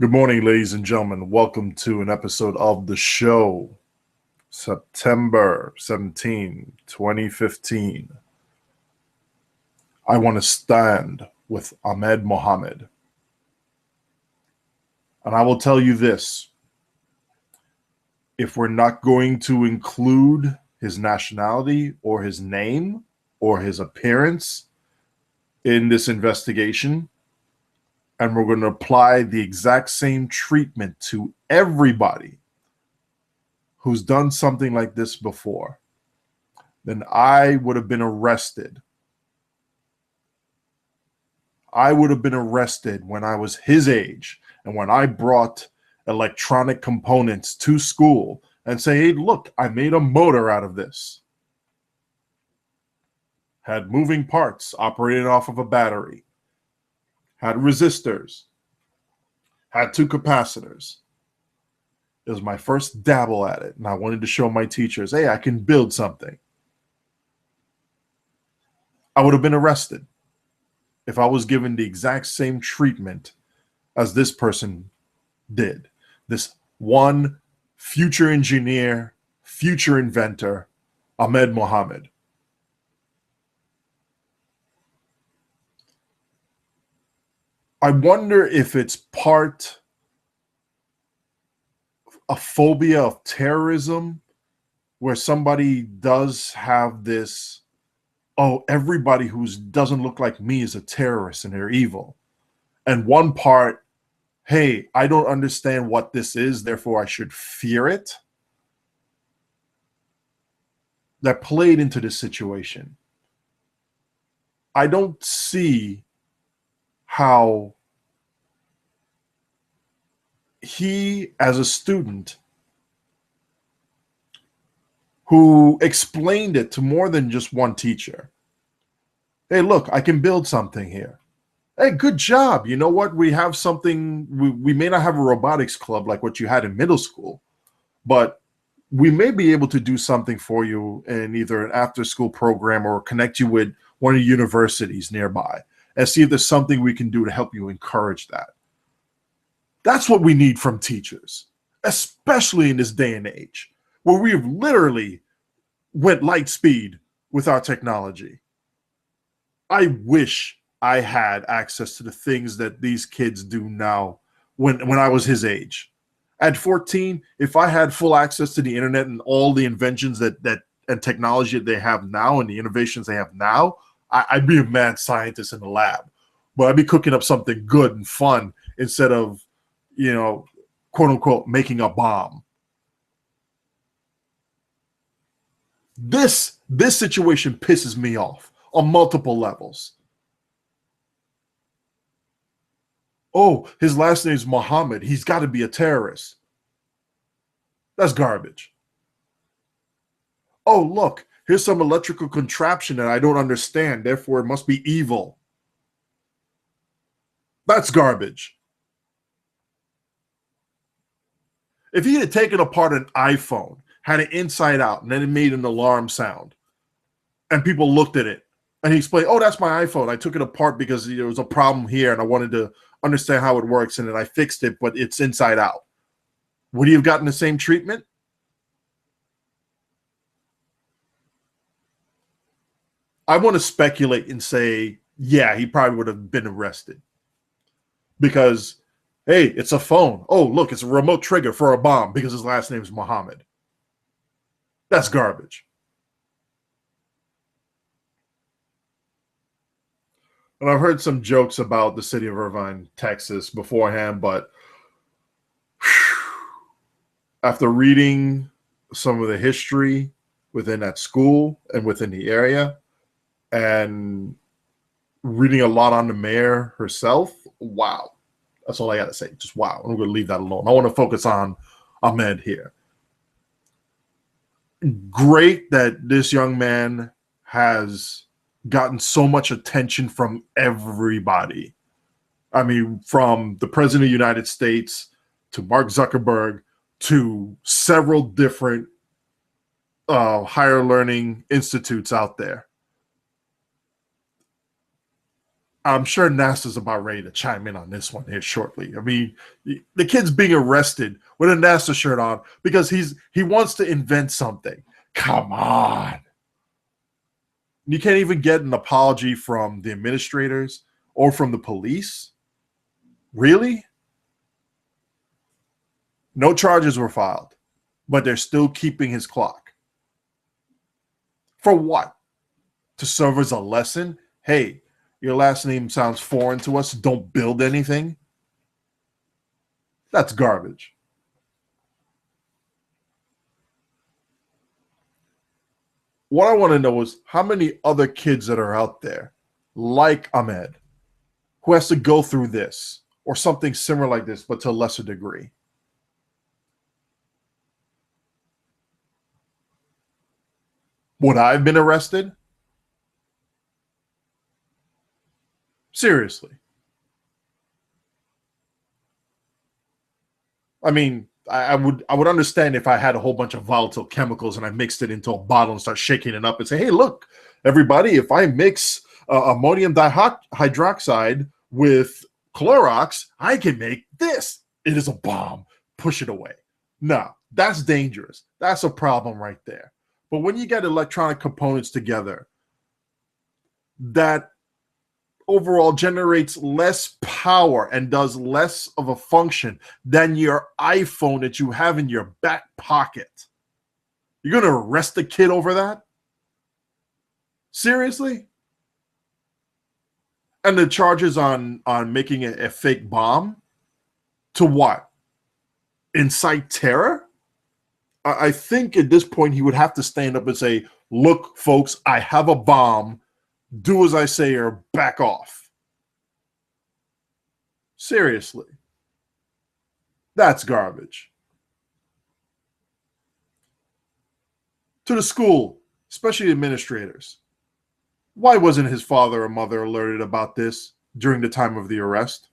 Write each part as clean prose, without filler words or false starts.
Good morning, ladies and gentlemen. Welcome to an episode of the show. September 17, 2015. I want to stand with Ahmed Mohammed. And I will tell you this. If we're not going to include his nationality or his name or his appearance in this investigation, and we're going to apply the exact same treatment to everybody who's done something like this before, then I would have been arrested. I would have been arrested when I was his age and when I brought electronic components to school and say, hey, look, I made a motor out of this. Had moving parts operated off of a battery. Had resistors. Had two capacitors. It was my first dabble at it, and I wanted to show my teachers, hey, I can build something. I would have been arrested if I was given the exact same treatment as this person did. This one future engineer, future inventor, Ahmed Mohammed. I wonder if it's part a phobia of terrorism where somebody does have this, oh, everybody who doesn't look like me is a terrorist and they're evil. And one part, hey, I don't understand what this is, therefore I should fear it. That played into this situation. I don't see how he, as a student who explained it to more than just one teacher, hey, look, I can build something here. Hey, good job. You know what? We have something. We may not have a robotics club like what you had in middle school, but we may be able to do something for you in either an after-school program or connect you with one of the universities nearby and see if there's something we can do to help you encourage that. That's what we need from teachers, especially in this day and age where we have literally went light speed with our technology. I wish I had access to the things that these kids do now when I was his age. At 14, if I had full access to the internet and all the inventions and technology that they have now and the innovations they have now, I'd be a mad scientist in the lab. But I'd be cooking up something good and fun instead of, quote unquote, making a bomb. This situation pisses me off on multiple levels. Oh, his last name is Mohammed. He's got to be a terrorist. That's garbage. Oh, look, here's some electrical contraption that I don't understand. Therefore, it must be evil. That's garbage. If he had taken apart an iPhone, had it inside out, and then it made an alarm sound, and people looked at it, and he explained, oh, that's my iPhone. I took it apart because there was a problem here, and I wanted to understand how it works, and then I fixed it, but it's inside out. Would he have gotten the same treatment? I want to speculate and say, yeah, he probably would have been arrested. Because, hey, it's a phone. Oh, look, it's a remote trigger for a bomb because his last name is Mohammed. That's garbage. And I've heard some jokes about the city of Irvine, Texas beforehand, but after reading some of the history within that school and within the area and reading a lot on the mayor herself, wow. That's all I got to say. Just wow. I'm going to leave that alone. I want to focus on Ahmed here. Great that this young man has gotten so much attention from everybody. I mean, from the President of the United States to Mark Zuckerberg to several different higher learning institutes out there. I'm sure NASA's about ready to chime in on this one here shortly. I mean, the kid's being arrested with a NASA shirt on because he wants to invent something. Come on. You can't even get an apology from the administrators or from the police? Really? No charges were filed, but they're still keeping his clock. For what? To serve as a lesson? Hey, your last name sounds foreign to us. Don't build anything. That's garbage. What I want to know is how many other kids that are out there like Ahmed who has to go through this or something similar like this, but to a lesser degree. Would I have been arrested? Seriously. I mean, I would understand if I had a whole bunch of volatile chemicals and I mixed it into a bottle and start shaking it up and say, "Hey, look, everybody! If I mix ammonium dihydroxide with Clorox, I can make this. It is a bomb. Push it away." No, that's dangerous. That's a problem right there. But when you get electronic components together that overall generates less power and does less of a function than your iPhone that you have in your back pocket, you're going to arrest a kid over that? Seriously? And the charges on making a fake bomb? To what? Incite terror? I think at this point he would have to stand up and say, "Look, folks, I have a bomb. Do as I say or back off." Seriously. That's garbage. To the school, especially administrators. Why wasn't his father or mother alerted about this during the time of the arrest?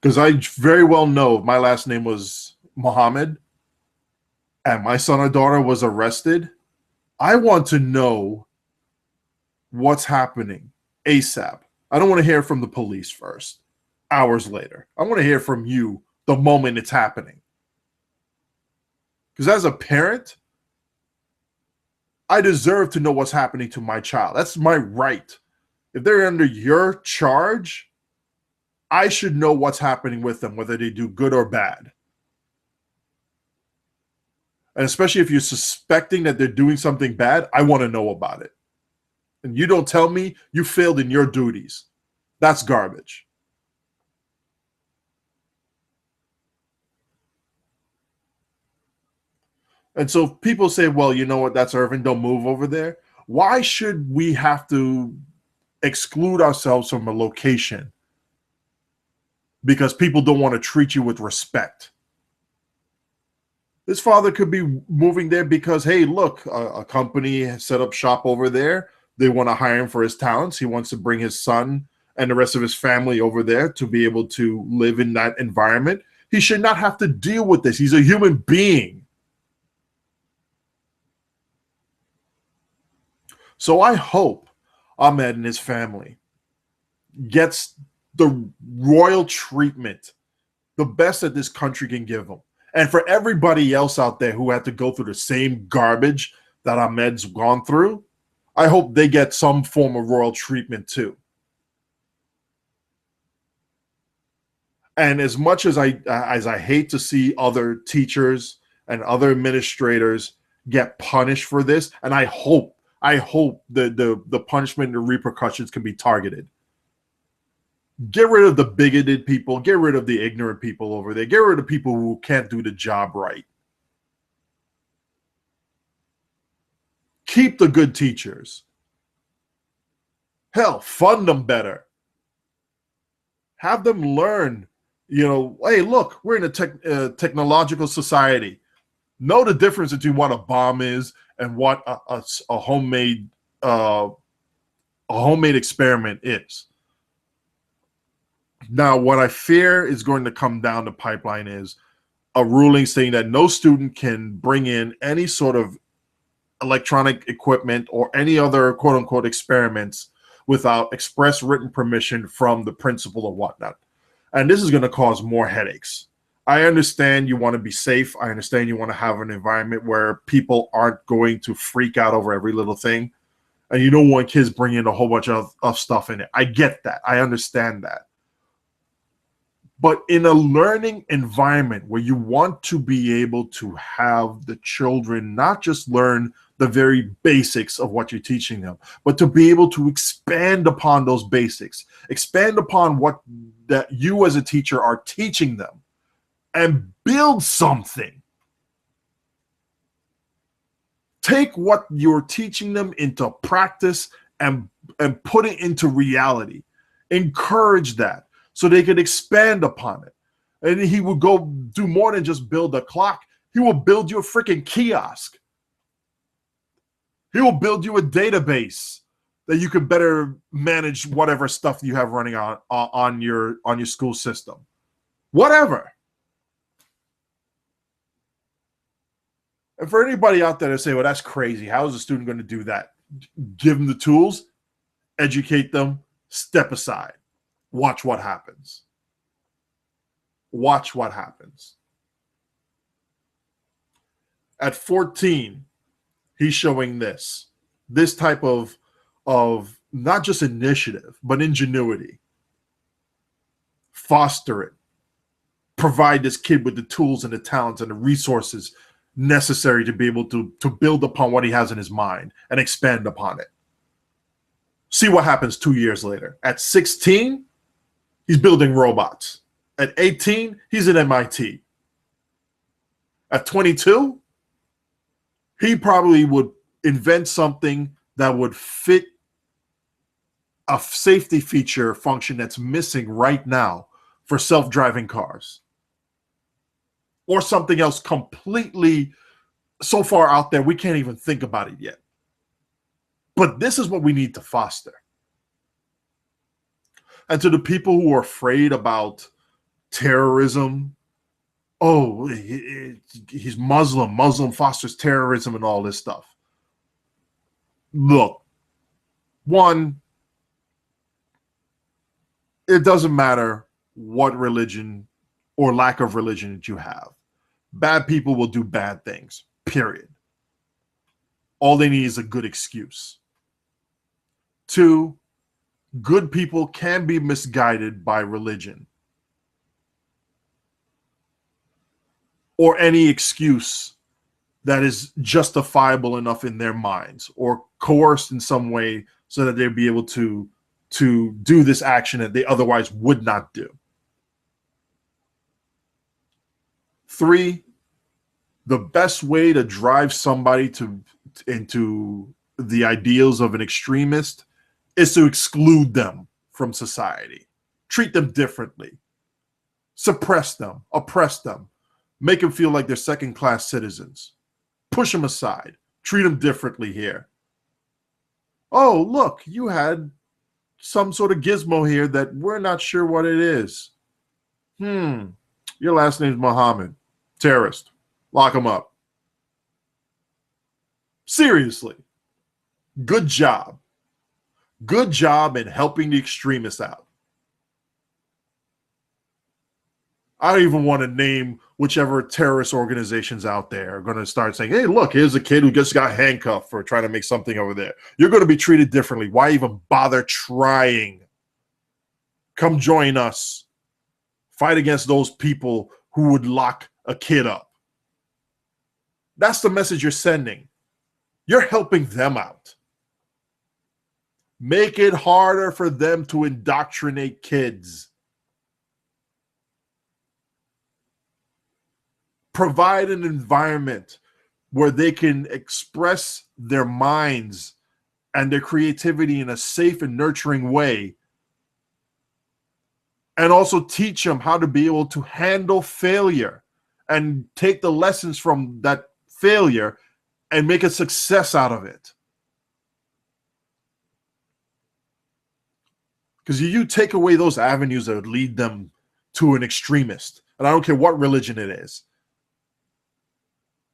Because I very well know if my last name was Muhammad and my son or daughter was arrested, I want to know what's happening ASAP. I don't want to hear from the police first, hours later. I want to hear from you the moment it's happening. Because as a parent, I deserve to know what's happening to my child. That's my right. If they're under your charge, I should know what's happening with them, whether they do good or bad. And especially if you're suspecting that they're doing something bad, I want to know about it. And you don't tell me, you failed in your duties. That's garbage. And so people say, well, you know what, that's Irvin, don't move over there. Why should we have to exclude ourselves from a location because people don't want to treat you with respect? This father could be moving there because, hey, look, a company has set up shop over there. They want to hire him for his talents. He wants to bring his son and the rest of his family over there to be able to live in that environment. He should not have to deal with this. He's a human being. So I hope Ahmed and his family gets the royal treatment, the best that this country can give him. And for everybody else out there who had to go through the same garbage that Ahmed's gone through, I hope they get some form of royal treatment too. And as much as I hate to see other teachers and other administrators get punished for this, and I hope the punishment and the repercussions can be targeted. Get rid of the bigoted people, get rid of the ignorant people over there, get rid of people who can't do the job right. Keep the good teachers. Hell, fund them better. Have them learn, hey, look, we're in a technological society. Know the difference between what a bomb is and what a homemade experiment is. Now, what I fear is going to come down the pipeline is a ruling saying that no student can bring in any sort of electronic equipment or any other quote unquote experiments without express written permission from the principal or whatnot. And this is going to cause more headaches. I understand you want to be safe. I understand you want to have an environment where people aren't going to freak out over every little thing. And you don't want kids bringing a whole bunch of stuff in it. I get that. I understand that. But in a learning environment where you want to be able to have the children not just learn the very basics of what you're teaching them, but to be able to expand upon those basics, expand upon what that you as a teacher are teaching them, and build something. Take what you're teaching them into practice and put it into reality. Encourage that so they can expand upon it. And he will go do more than just build a clock. He will build you a freaking kiosk. He will build you a database that you can better manage whatever stuff you have running on your school system. Whatever. And for anybody out there to say, well, that's crazy. How is a student going to do that? Give them the tools, educate them, step aside. Watch what happens. Watch what happens. At 14, he's showing this type of not just initiative, but ingenuity. Foster it. Provide this kid with the tools and the talents and the resources necessary to be able to build upon what he has in his mind and expand upon it. See what happens 2 years later. At 16, he's building robots. At 18, he's at MIT. At 22, he probably would invent something that would fit a safety feature function that's missing right now for self-driving cars. Or something else completely so far out there, we can't even think about it yet. But this is what we need to foster. And to the people who are afraid about terrorism, oh, he's Muslim. Muslim fosters terrorism and all this stuff. Look, one, it doesn't matter what religion or lack of religion that you have. Bad people will do bad things, period. All they need is a good excuse. Two, good people can be misguided by religion or any excuse that is justifiable enough in their minds or coerced in some way so that they'll be able to do this action that they otherwise would not do. Three, the best way to drive somebody into the ideals of an extremist is to exclude them from society. Treat them differently. Suppress them. Oppress them. Make them feel like they're second-class citizens. Push them aside. Treat them differently here. Oh, look, you had some sort of gizmo here that we're not sure what it is. Your last name's Muhammad. Terrorist. Lock him up. Seriously. Good job. Good job in helping the extremists out. I don't even want to name whichever terrorist organizations out there are going to start saying, hey, look, here's a kid who just got handcuffed for trying to make something over there. You're going to be treated differently. Why even bother trying? Come join us. Fight against those people who would lock a kid up. That's the message you're sending. You're helping them out. Make it harder for them to indoctrinate kids. Provide an environment where they can express their minds and their creativity in a safe and nurturing way. And also teach them how to be able to handle failure and take the lessons from that failure and make a success out of it. Because you take away those avenues that would lead them to an extremist, and I don't care what religion it is,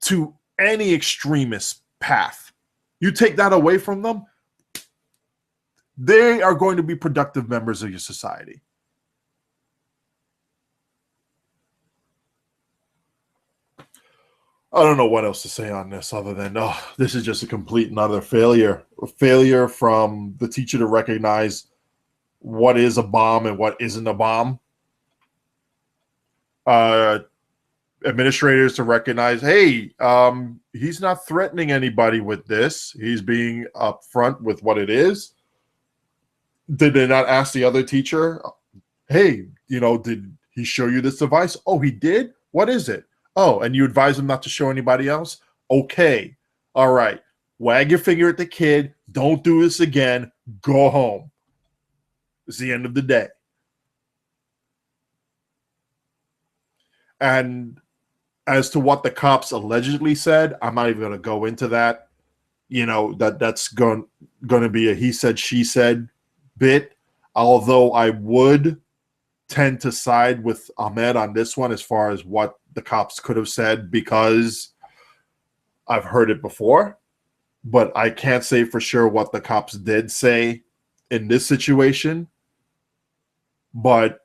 to any extremist path. You take that away from them, they are going to be productive members of your society. I don't know what else to say on this other than, this is just a complete and utter failure. A failure from the teacher to recognize what is a bomb and what isn't a bomb. Administrators to recognize, hey, he's not threatening anybody with this. He's being upfront with what it is. Did they not ask the other teacher, hey, did he show you this device? Oh, he did? What is it? Oh, and you advise him not to show anybody else? Okay. All right. Wag your finger at the kid. Don't do this again. Go home. It's the end of the day. And as to what the cops allegedly said, I'm not even going to go into that. That's going to be a he said, she said bit. Although I would tend to side with Ahmed on this one as far as what the cops could have said, because I've heard it before, but I can't say for sure what the cops did say in this situation. But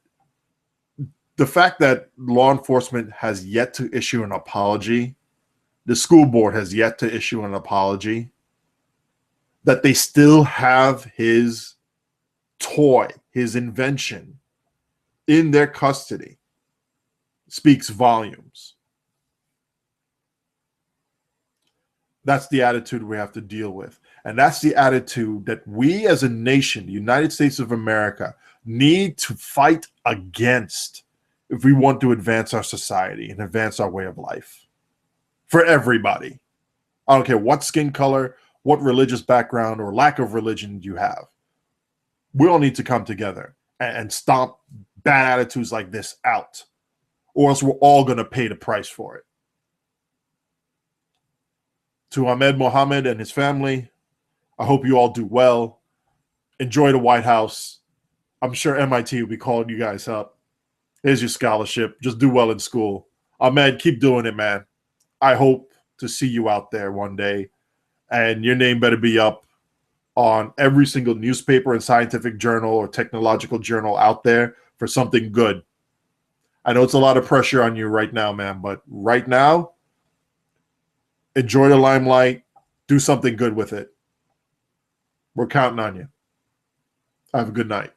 the fact that law enforcement has yet to issue an apology, the school board has yet to issue an apology, that they still have his toy, his invention in their custody, speaks volumes. That's the attitude we have to deal with. And that's the attitude that we as a nation, the United States of America, need to fight against if we want to advance our society and advance our way of life. For everybody. I don't care what skin color, what religious background or lack of religion you have. We all need to come together and stomp bad attitudes like this out, or else we're all going to pay the price for it. To Ahmed Mohammed and his family, I hope you all do well. Enjoy the White House. I'm sure MIT will be calling you guys up. Here's your scholarship. Just do well in school. Ahmed, keep doing it, man. I hope to see you out there one day, and your name better be up on every single newspaper and scientific journal or technological journal out there for something good. I know it's a lot of pressure on you right now, man, but right now, enjoy the limelight. Do something good with it. We're counting on you. Have a good night.